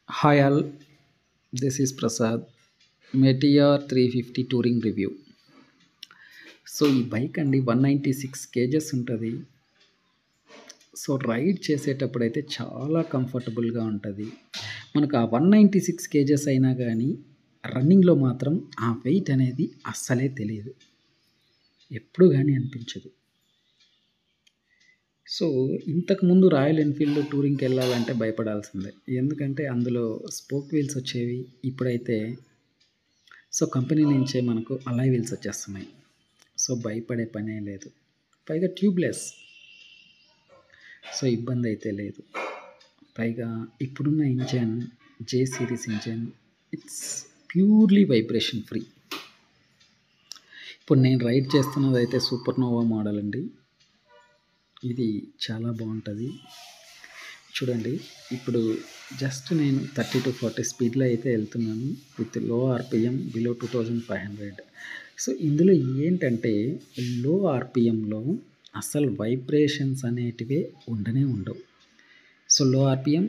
Hi all, this is Prasad. Meteor 350 touring review. So ఈ bike అండి 196 kgs ఉంటుంది. So ride చేసేటప్పుడైతే చాలా కంఫర్టబుల్గా ఉంటుంది. మనకు ఆ 196 కేజెస్ అయినా కానీ రన్నింగ్లో మాత్రం ఆ వెయిట్ అనేది అస్సలే తెలియదు, ఎప్పుడు కానీ అనిపించదు. సో ఇంతకుముందు రాయల్ ఎన్ఫీల్డ్ టూరింగ్కి వెళ్ళాలంటే భయపడాల్సిందే, ఎందుకంటే అందులో స్పోక్ వీల్స్ వచ్చేవి. ఇప్పుడైతే సో కంపెనీ నుంచే మనకు అలాయ్ వీల్స్ వచ్చేస్తున్నాయి. సో భయపడే పనే లేదు, పైగా ట్యూబ్లెస్. సో ఇబ్బంది అయితే లేదు. పైగా ఇప్పుడున్న engine J series engine, it's purely vibration free. ఇప్పుడు నేను రైడ్ చేస్తున్నది అయితే సూపర్నోవా మోడల్ అండి. ఇది చాలా బాగుంటుంది. చూడండి, ఇప్పుడు జస్ట్ నేను 30 to 40 స్పీడ్లో అయితే వెళ్తున్నాను విత్ లో ఆర్పిఎం బిలో 2500. సో ఇందులో ఏంటంటే లో ఆర్పిఎంలో అసలు వైబ్రేషన్స్ అనేటివే ఉండవు. సో లో RPM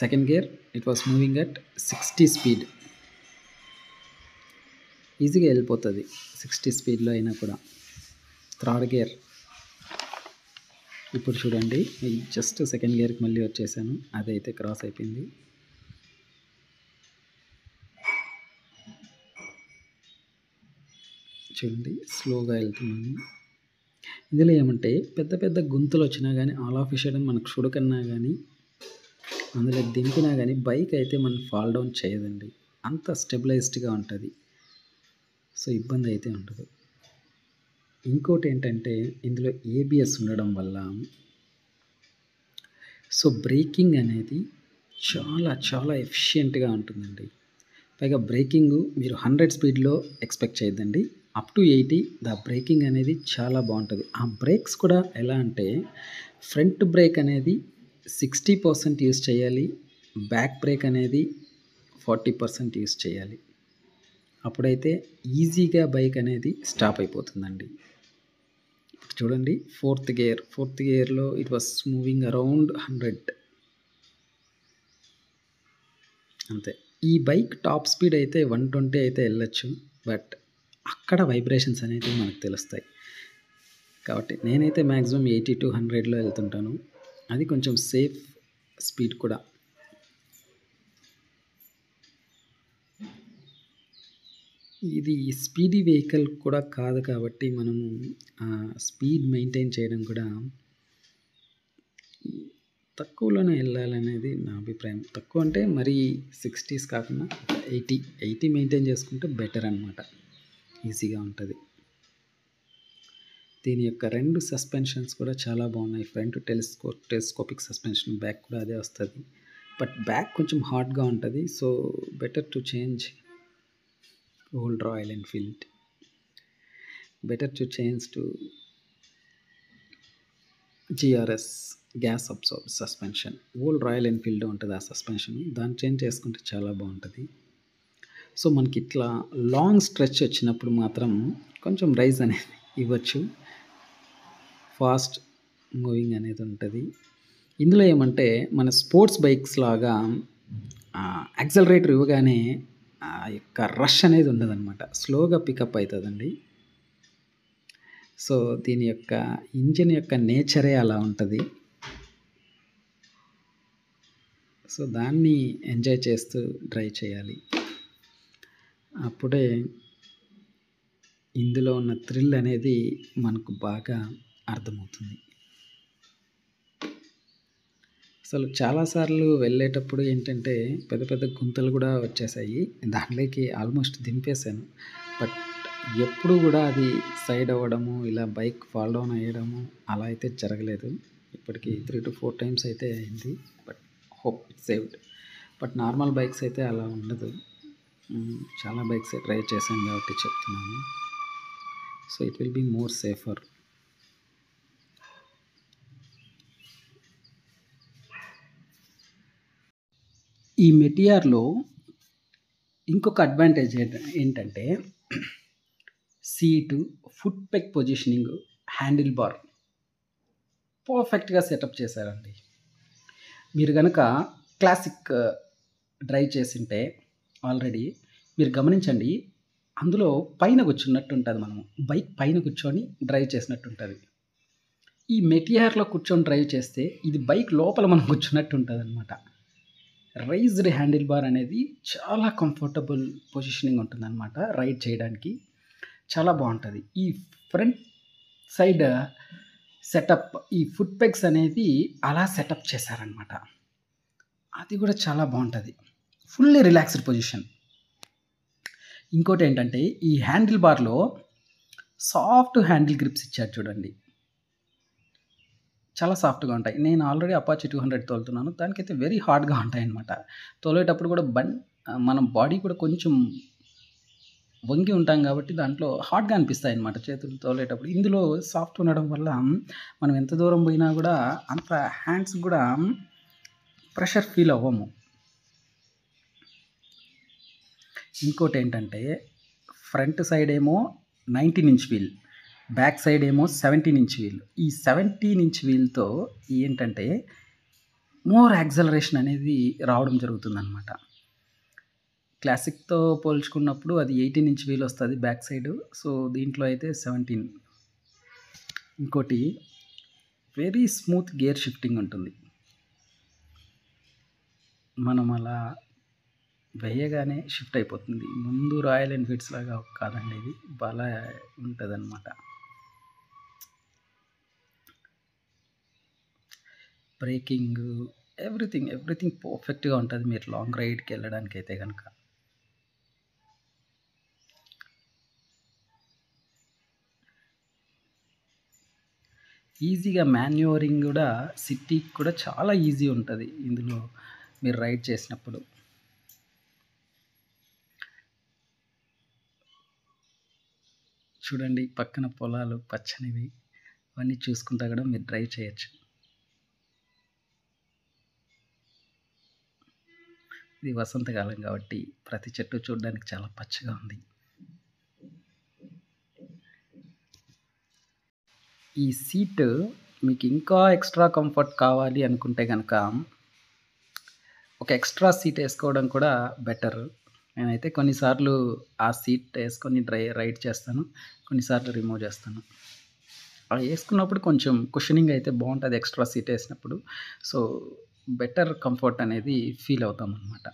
second gear it was moving at 60 speed, ఈజీగా వెళ్ళిపోతుంది 60 స్పీడ్లో అయినా కూడా. థర్డ్ గేర్ ఇప్పుడు చూడండి, జస్ట్ సెకండ్ గేర్కి మళ్ళీ వచ్చేసాను, అదైతే క్రాస్ అయిపోయింది. చూడండి, స్లోగా వెళ్తున్నాను. ఇందులో ఏమంటే పెద్ద పెద్ద గుంతలు వచ్చినా కానీ ఆల్ ఆఫ్ సడన్ మనకు చుడకన్నా కానీ అందులో దింపినా కానీ బైక్ అయితే మనం ఫాల్ డౌన్ చేయదండి, అంత స్టెబిలైజ్డ్గా ఉంటుంది. సో ఇబ్బంది అయితే ఉండదు. ఇంకోటి ఏంటంటే ఇందులో ఏబిఎస్ ఉండడం వల్ల సో బ్రేకింగ్ అనేది చాలా చాలా ఎఫిషియెంట్గా ఉంటుందండి. పైగా బ్రేకింగ్ మీరు 100 స్పీడ్లో ఎక్స్పెక్ట్ చేయొద్దండి, అప్ టు 80 ద బ్రేకింగ్ అనేది చాలా బాగుంటుంది. ఆ బ్రేక్స్ కూడా ఎలా అంటే ఫ్రంట్ బ్రేక్ అనేది 60% యూస్ చేయాలి, బ్యాక్ బ్రేక్ అనేది 40% యూస్ చేయాలి. అప్పుడైతే ఈజీగా బైక్ అనేది స్టాప్ అయిపోతుందండి. ఇప్పుడు చూడండి, ఫోర్త్ గేర్లో ఇట్ వాస్ మూవింగ్ అరౌండ్ 100 అంతే. ఈ బైక్ టాప్ స్పీడ్ అయితే 120 అయితే వెళ్ళొచ్చు, బట్ అక్కడ వైబ్రేషన్స్ అనేవి మనకు తెలుస్తాయి. కాబట్టి నేనైతే మ్యాక్సిమం 80 to 100లో వెళ్తుంటాను, అది కొంచెం సేఫ్ స్పీడ్ కూడా. ఇది స్పీడీ వెహికల్ కూడా కాదు కాబట్టి మనము స్పీడ్ మెయింటైన్ చేయడం కూడా తక్కువలోనే వెళ్ళాలనేది నా అభిప్రాయం. తక్కువ అంటే మరీ 60s కాకుండా 80 మెయింటైన్ చేసుకుంటే బెటర్ అనమాట, ఈజీగా ఉంటుంది. దీని యొక్క 2 సస్పెన్షన్స్ కూడా చాలా బాగున్నాయి. ఫ్రంట్ టెలిస్కోపిక్ సస్పెన్షన్, బ్యాక్ కూడా అదే వస్తుంది. బట్ బ్యాక్ కొంచెం హార్డ్గా ఉంటుంది. So better to change old royal Enfield, better to change to GRS gas absorb suspension. Old royal Enfield ఉంటుంది ఆ సస్పెన్షన్, దాన్ని చేంజ్ చేసుకుంటే చాలా బాగుంటుంది. సో మనకి ఇట్లా లాంగ్ స్ట్రెచ్ వచ్చినప్పుడు మాత్రం కొంచెం రైజ్ అనేది ఇవ్వచ్చు, ఫాస్ట్ మూవింగ్ అనేది ఉంటుంది. ఇందులో ఏమంటే మన స్పోర్ట్స్ బైక్స్ లాగా యాక్సలరేటర్ ఇవ్వగానే ఆ యొక్క రష్ అనేది ఉండదన్నమాట, స్లోగా పికప్ అవుతుందండి. సో దీని యొక్క ఇంజిన్ యొక్క నేచరే అలా ఉంటుంది. సో దాన్ని ఎంజాయ్ చేస్తూ డ్రైవ్ చేయాలి, అప్పుడే ఇందులో ఉన్న థ్రిల్ అనేది మనకు బాగా అర్థమవుతుంది. అసలు చాలాసార్లు వెళ్ళేటప్పుడు ఏంటంటే పెద్ద పెద్ద గుంతలు కూడా వచ్చేసాయి, దాంట్లోకి ఆల్మోస్ట్ దింపేశాను. బట్ ఎప్పుడు కూడా అది సైడ్ అవ్వడము, ఇలా బైక్ ఫాల్ డౌన్ అయ్యడము అలా అయితే జరగలేదు. ఇప్పటికి 3 to 4 టైమ్స్ అయితే అయింది, but hope it's saved. But normal bikes అయితే అలా ఉండదు. చాలా బైక్స్ ట్రై చేశాను కాబట్టి చెప్తున్నాను. So it will be more safer. ఈ మెటిఆర్లో ఇంకొక అడ్వాంటేజ్ ఏంటంటే seat, foot peg positioning, handle bar పర్ఫెక్ట్గా సెటప్ చేశారండి. మీరు కనుక క్లాసిక్ డ్రైవ్ చేసుంటే ఆల్రెడీ మీరు గమనించండి. అందులో పైన కూర్చున్నట్టు ఉంటది మనము. బైక్ పైన కూర్చొని డ్రైవ్ చేసినట్టు ఉంటది. ఈ మెటియార్‌లో కూర్చొని డ్రైవ్ చేస్తే ఇది బైక్ లోపల మనం కూర్చున్నట్టు ఉంటదనమాట. రైజ్డ్ హ్యాండిల్ బార్ అనేది చాలా కంఫర్టబుల్ పొజిషనింగ్ ఉంటుందనమాట రైడ్ చేయడానికి. చాలా బావుంటది. ఈ ఫ్రంట్ సైడ్ సెటప్ ఈ ఫుట్ పెగ్స్ అనేది అలా సెటప్ చేశారనమాట. అది గూడా చాలా బావుంటది. Fully relaxed position. ఇంకోటేంటంటే ఈ హ్యాండిల్ బార్‌లో సాఫ్ట్ హ్యాండిల్ గ్రిప్స్ ఇచ్చారు చూడండి. చాలా సాఫ్ట్‌గా ఉంటాయి. నేను ఆల్రెడీ అపాచీ 200 తోలుతున్నాను. దానికైతే వెరీ హార్డ్‌గా ఉంటాయన్నమాట. తోలేటప్పుడు కూడా మన బాడీ కూడా కొంచెం వంగి ఉంటాం కాబట్టి దాంట్లో హార్డ్‌గా అనిపిస్తాయన్నమాట చేతులు తోలేటప్పుడు. ఇందులో సాఫ్ట్ ఉండడం వల్ల మనం ఎంత దూరం పోయినా గూడా అంత హ్యాండ్స్‌కి గూడా ప్రెషర్ ఫీల్ అవ్వము. ఇంకోటేంటంటే ఫ్రంట్ సైడ్ ఏమో 19 ఇంచ్ వీల్. బ్యాక్ సైడ్ ఏమో 17 ఇంచ్ వీల్. ఈ 17 ఇంచ్ వీల్‌తో ఏంటంటే మోర్ యాక్సలరేషన్ అనేది రావడం జరుగుతుందనమాట. క్లాసిక్‌తో పోల్చుకున్నప్పుడు అది 18 ఇంచ్ వీల్ వస్తది బ్యాక్ సైడు. సో, దీంట్లో అయితే 17. ఇంకోటి వెరీ స్మూత్ గేర్ షిఫ్టింగ్ ఉంటుంది. మనం అలా వేయగానే షిఫ్ట్ అయిపోతుంది. ముందు రాయల్ ఎన్‌ఫీల్డ్స్ లాగా కాదండి ఇది. భలే ఉంటదనమాట. బ్రేకింగు ఎవ్రీథింగ్ పర్ఫెక్ట్‌గా ఉంటది. మీరు లాంగ్ రైడ్‌కెళ్ళడానికైతే గనక. ఈజీగా మాన్యూవరింగ్ గూడా సిటీకి కూడా చాలా ఈజీ ఉంటది. ఇందులో మీరు రైడ్ చేసినప్పుడు. చూడండి పక్కన పొలాలు పచ్చనివి. అవన్నీ చూసుకుంటా గూడా మీరు డ్రైవ్ చేయొచ్చు. ఇది వసంతకాలం కాబట్టి ప్రతి చెట్టు చూడడానికి చాలా పచ్చగా ఉంది. ఈ సీట్ మీకు ఇంకా ఎక్స్‌ట్రా కంఫర్ట్ కావాలి అనుకుంటే గనక ఒక ఎక్స్‌ట్రా సీట్ ఏసుకోవడం కూడా బెటర్. నేనైతే కొన్నిసార్లు ఆ సీట్ ఏసుకొని రైడ్ చేస్తాను. కొన్నిసార్లు రిమూవ్ చేస్తాను. అలా ఏసుకున్నప్పుడు కొంచెం కుషనింగ్ అయితే బావుంటది ఎక్స్‌ట్రా సీట్ ఏసినప్పుడు. సో, బెటర్ కంఫర్ట్ అనేది ఫీల్ అవుతామనమాట.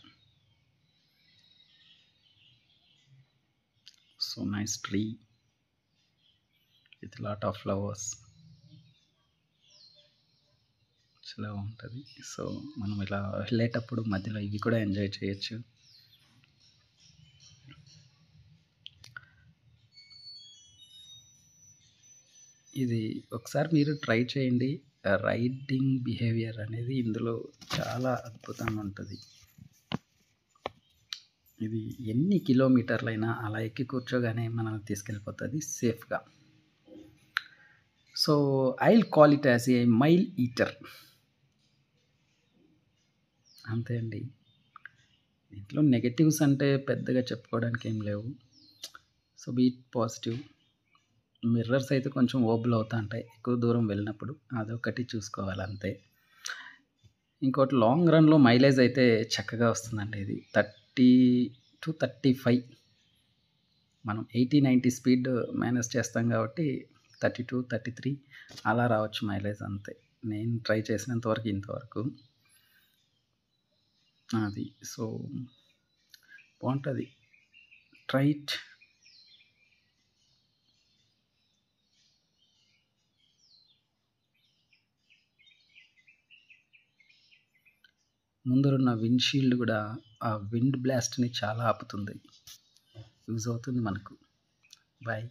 So nice tree with lot of flowers. చాలా బావుంటది. సో, మనం ఇలా వెళ్ళేటప్పుడు మధ్యలో ఇవి కూడా ఎంజాయ్ చేయొచ్చు. ఇది ఒకసారి మీరు ట్రై చేయండి. రైడింగ్ బిహేవియర్ అనేది ఇందులో చాలా అద్భుతంగా ఉంటది. ఇది ఎన్ని కిలోమీటర్లైనా అలా ఎక్కి కూర్చోగానే మనల్ని తీసుకెళ్ళిపోతది సేఫ్‌గా. So, I'll call it as a mile eater. అంతే అండి. దీంట్లో నెగెటివ్స్ అంటే పెద్దగా చెప్పుకోవడానికి ఏం లేవు. So, be it positive. Mirrors అయితే కొంచెం ఓబుల్ అవుతా ఉంటాయి. ఎక్కువ దూరం వెళ్ళినప్పుడు. అదొకటి చూసుకోవాలంతే. ఇంకోటి లాంగ్ రన్‌లో మైలేజ్ అయితే చక్కగా వస్తుందండి ఇది. 30-35 మనం 80, 90 స్పీడ్ మేనేజ్ చేస్తాం కాబట్టి 32, 33 అలా రావచ్చు మైలేజ్ అంతే. నేను ట్రై చేసినంత వరకు ఇంతవరకు. అది. సో, బావుంటది. Try it. ముందరున్న విండ్‌షీల్డ్ గూడా ఆ విండ్ బ్లాస్ట్‌ని చాలా ఆపుతుంది. యూజ్ అవుతుంది మనకు. బాయ్.